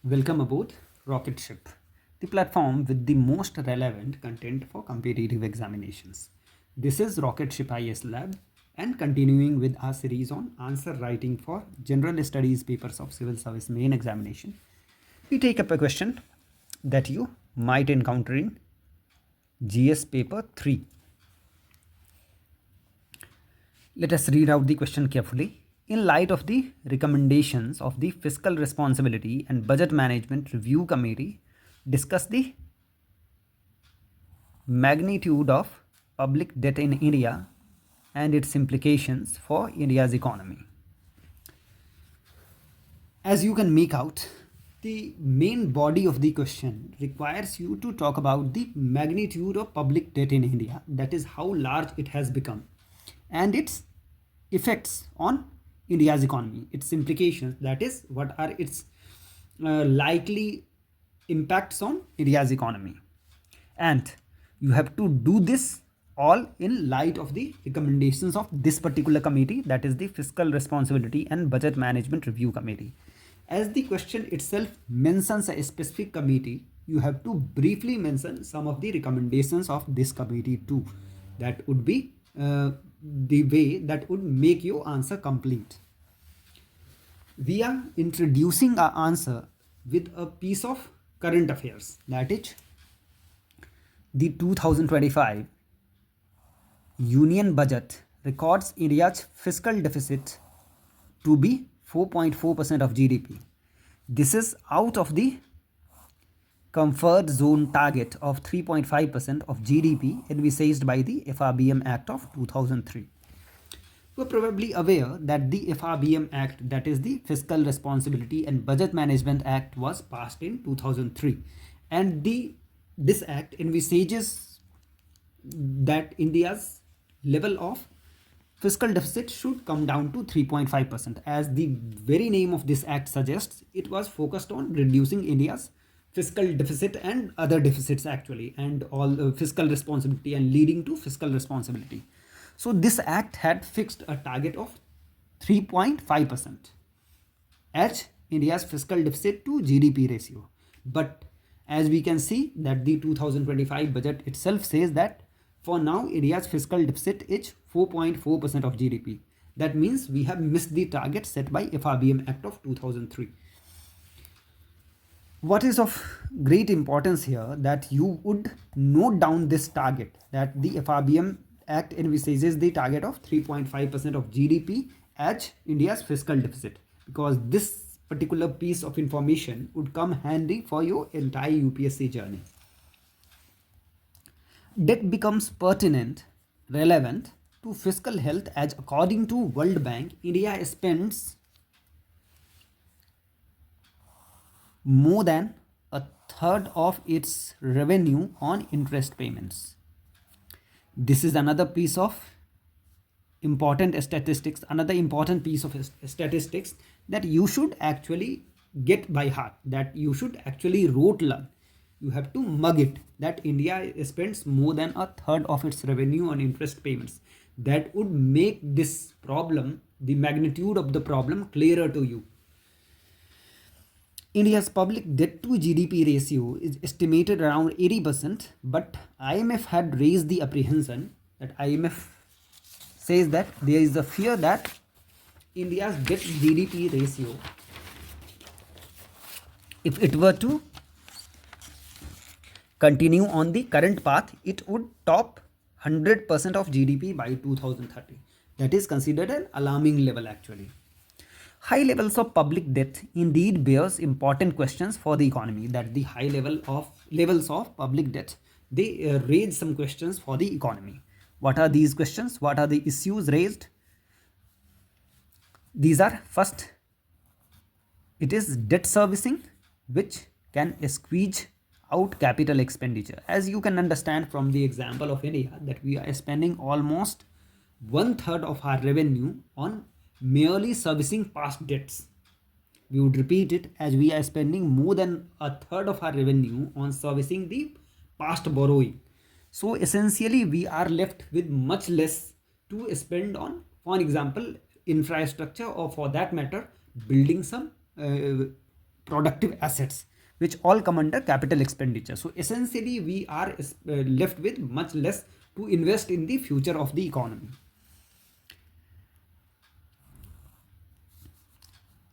Welcome aboard Rocket Ship, the platform with the most relevant content for competitive examinations. This is Rocket Ship IS Lab and continuing with our series on answer writing for general studies papers of civil service main examination. We take up a question that you might encounter in GS paper 3. Let us read out the question carefully. In light of the recommendations of the Fiscal Responsibility and Budget Management Review Committee, discuss the magnitude of public debt in India and its implications for India's economy. As you can make out, the main body of the question requires you to talk about the magnitude of public debt in India, that is, how large it has become, and its effects on India's economy, its implications, that is, what are its likely impacts on India's economy. And you have to do this all in light of the recommendations of this particular committee, that is the Fiscal Responsibility and Budget Management Review Committee. As the question itself mentions a specific committee, you have to briefly mention some of the recommendations of this committee too. That would be the way that would make your answer complete. We are introducing our answer with a piece of current affairs, that is the 2025 Union Budget records India's fiscal deficit to be 4.4% of GDP. This is out of the comfort zone target of 3.5% of GDP envisaged by the FRBM Act of 2003. You are probably aware that the FRBM Act, that is the Fiscal Responsibility and Budget Management Act, was passed in 2003, and this act envisages that India's level of fiscal deficit should come down to 3.5%. As the very name of this act suggests, it was focused on reducing India's fiscal deficit and other deficits actually, and all fiscal responsibility, and leading to fiscal responsibility. So this act had fixed a target of 3.5% as India's fiscal deficit to GDP ratio. But as we can see that the 2025 budget itself says that for now India's fiscal deficit is 4.4% of GDP. That means we have missed the target set by FRBM Act of 2003. What is of great importance here that you would note down this target, that the FRBM Act envisages the target of 3.5% of GDP as India's fiscal deficit, because this particular piece of information would come handy for your entire UPSC journey. Debt becomes pertinent, relevant to fiscal health, as according to World Bank, India spends more than a third of its revenue on interest payments. This is another piece of important statistics, another important piece of statistics that you should actually get by heart, that you should actually rote learn. You have to mug it, that India spends more than a third of its revenue on interest payments. That would make this problem, the magnitude of the problem, clearer to you. India's public debt to GDP ratio is estimated around 80%, but IMF had raised the apprehension, that IMF says that there is a fear that India's debt GDP ratio, if it were to continue on the current path, it would top 100% of GDP by 2030. That is considered an alarming level actually. High levels of public debt indeed bears important questions for the economy, that the high levels of public debt, they raise some questions for the economy. What are these questions? What are the issues raised? These are, first, it is debt servicing, which can squeeze out capital expenditure. As you can understand from the example of India, that we are spending almost 1/3 of our revenue on merely servicing past debts. We would repeat it, as we are spending more than a third of our revenue on servicing the past borrowing. So essentially we are left with much less to spend on, for example, infrastructure, or for that matter, building some productive assets, which all come under capital expenditure. So essentially we are left with much less to invest in the future of the economy.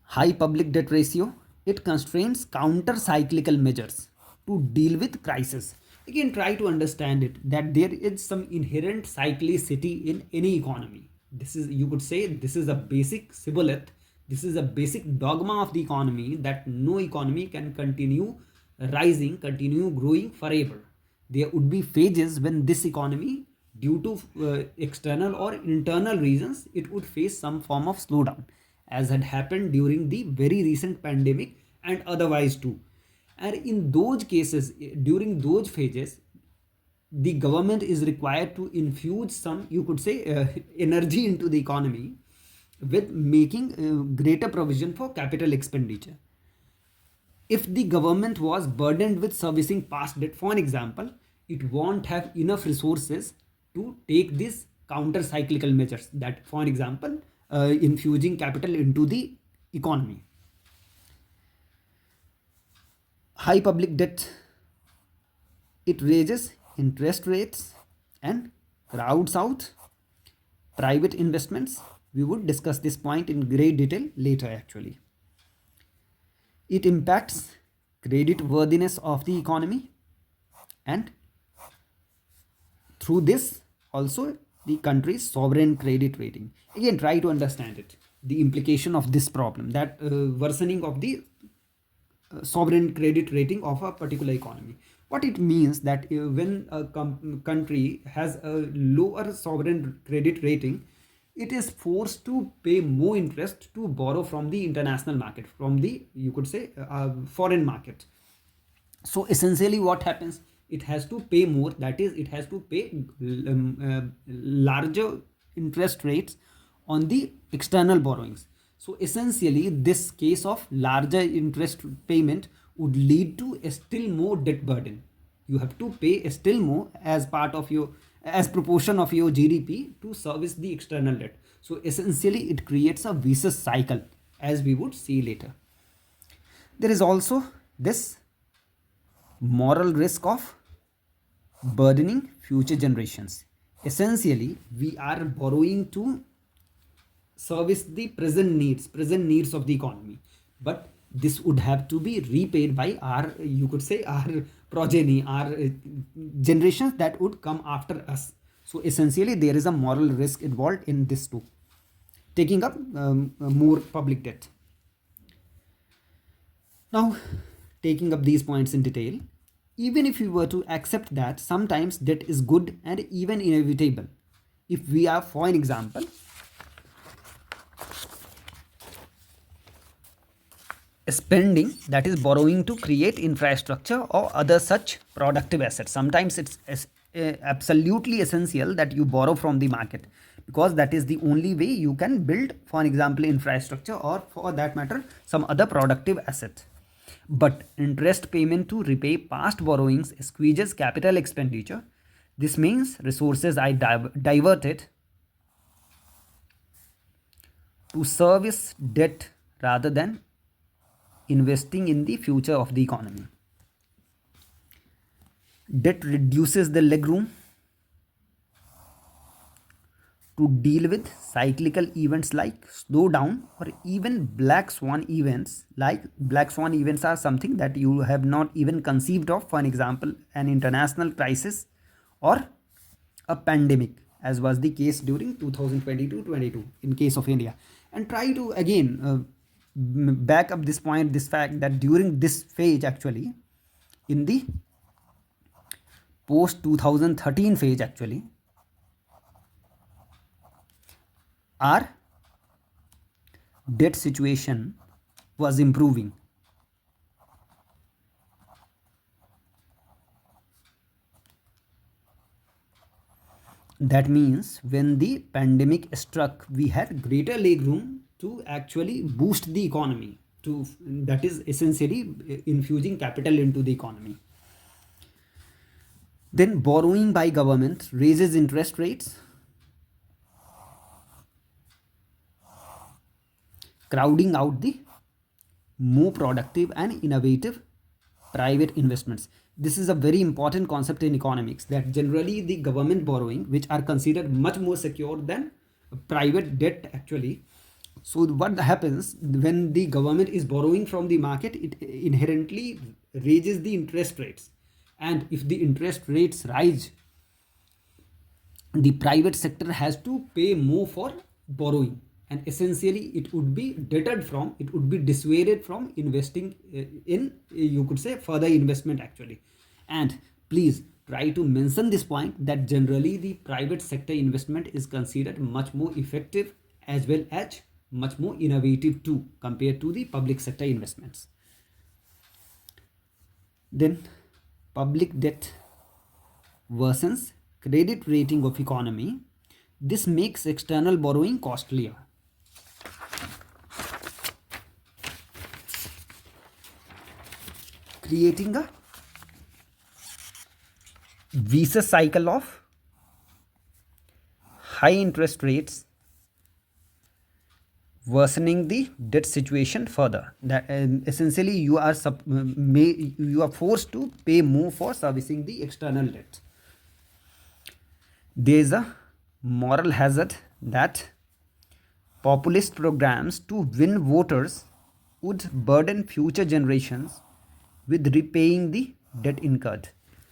High public debt ratio, it constrains counter cyclical measures to deal with crisis. Again, try to understand it that there is some inherent cyclicity in any economy. This is, you could say, this is a basic shibboleth, this is a basic dogma of the economy, that no economy can continue rising, continue growing forever. There would be phases when this economy, due to external or internal reasons, it would face some form of slowdown, as had happened during the very recent pandemic and otherwise too. And in those cases, during those phases, the government is required to infuse some, you could say, energy into the economy with making greater provision for capital expenditure. If the government was burdened with servicing past debt, for an example, it won't have enough resources to take these counter cyclical measures, that for an example, infusing capital into the economy. High public debt, it raises interest rates and crowds out private investments. We would discuss this point in great detail later actually. It impacts credit worthiness of the economy, and through this also the country's sovereign credit rating. Again, try to understand it, the implication of this problem, that worsening of the sovereign credit rating of a particular economy. What it means that when a country has a lower sovereign credit rating, it is forced to pay more interest to borrow from the international market, from the, you could say, foreign market. So essentially what happens, it has to pay more, that is, it has to pay larger interest rates on the external borrowings. So essentially this case of larger interest payment would lead to a still more debt burden. You have to pay a still more as part of your, as proportion of your GDP to service the external debt. So essentially it creates a vicious cycle, as we would see later. There is also this moral risk of burdening future generations. Essentially we are borrowing to service the present needs of the economy, but this would have to be repaid by our, you could say, our progeny, our generations that would come after us. So essentially there is a moral risk involved in this too, taking up more public debt. Now, taking up these points in detail, even if we were to accept that sometimes debt is good and even inevitable, if we are, for an example, spending, that is borrowing to create infrastructure or other such productive assets, sometimes it's absolutely essential that you borrow from the market, because that is the only way you can build, for an example, infrastructure, or for that matter some other productive asset. But interest payment to repay past borrowings squeezes capital expenditure. This means resources are diverted to service debt rather than investing in the future of the economy. Debt reduces the legroom to deal with cyclical events like slowdown or even black swan events. Like black swan events are something that you have not even conceived of, for an example, an international crisis or a pandemic, as was the case during 2022 in case of India. And try to again back up this point, this fact that during this phase actually, in the post 2013 phase actually, our debt situation was improving. That means when the pandemic struck, we had greater legroom to actually boost the economy, to, that is essentially infusing capital into the economy. Then borrowing by government raises interest rates, crowding out the more productive and innovative private investments. This is a very important concept in economics, that generally the government borrowing, which are considered much more secure than private debt actually. So what happens when the government is borrowing from the market, it inherently raises the interest rates, and if the interest rates rise, the private sector has to pay more for borrowing, and essentially it would be deterred from, it would be dissuaded from investing in, you could say, further investment actually. And please try to mention this point, that generally the private sector investment is considered much more effective as well as much more innovative too compared to the public sector investments. Then public debt worsens credit rating of economy. This makes external borrowing costlier. Creating a vicious cycle of high interest rates, worsening the debt situation further. That essentially you are forced to pay more for servicing the external debt. There is a moral hazard that populist programs to win voters would burden future generations with repaying the debt incurred.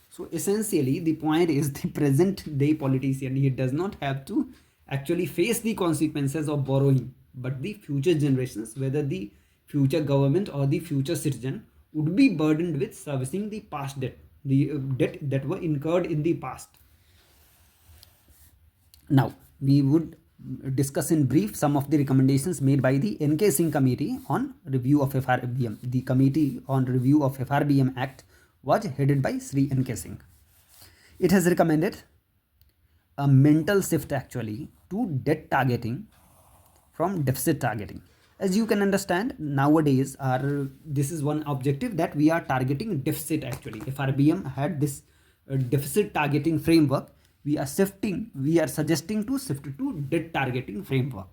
So essentially the point is, the present day politician, he does not have to actually face the consequences of borrowing, but the future generations, whether the future government or the future citizen, would be burdened with servicing the past debt, the debt that were incurred in the past. Now we would discuss in brief some of the recommendations made by the NK Singh Committee on Review of FRBM. The Committee on Review of FRBM Act was headed by Sri NK Singh. It has recommended a mental shift actually to debt targeting from deficit targeting. As you can understand, nowadays this is one objective, that we are targeting deficit actually. FRBM had this deficit targeting framework. We are suggesting to shift to debt targeting framework,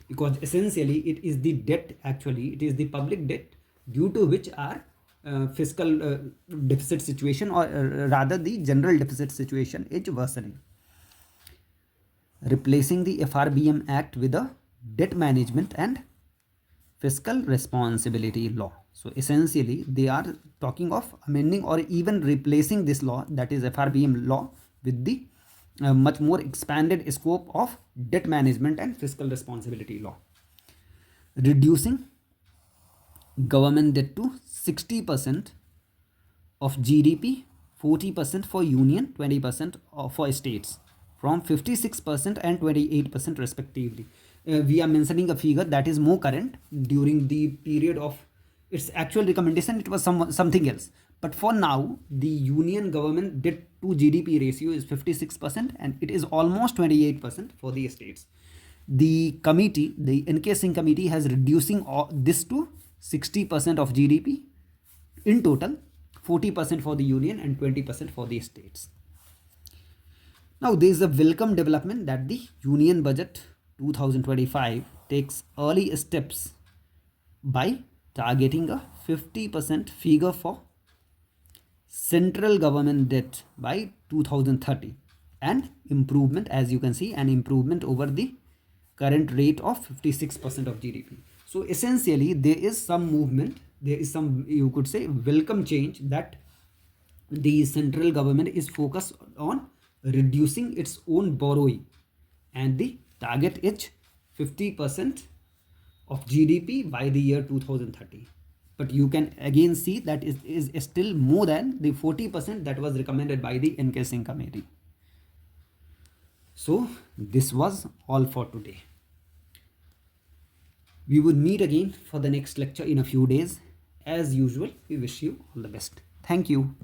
because essentially it is the debt actually, it is the public debt due to which our fiscal deficit situation, or rather the general deficit situation, is worsening. Replacing the FRBM Act with a debt management and fiscal responsibility law. So essentially they are talking of amending or even replacing this law, that is FRBM law, with the much more expanded scope of debt management and fiscal responsibility law. Reducing government debt to 60% of GDP, 40% for union, 20% for states, from 56% and 28% respectively. We are mentioning a figure that is more current. During the period of its actual recommendation, it was something else. But for now, the union government debt to GDP ratio is 56%, and it is almost 28% for the states. The committee, the NK Singh committee, has reducing this to 60% of GDP in total, 40% for the union and 20% for the states. Now there is a welcome development that the Union Budget 2025 takes early steps by targeting a 50% figure for central government debt by 2030, and improvement, as you can see, an improvement over the current rate of 56% of GDP. So essentially there is some movement, there is some, you could say, welcome change, that the central government is focused on reducing its own borrowing, and the target is 50% of GDP by the year 2030. But you can again see that it is still more than the 40% that was recommended by the NK Singh committee. So this was all for today. We will meet again for the next lecture in a few days. As usual, we wish you all the best. Thank you.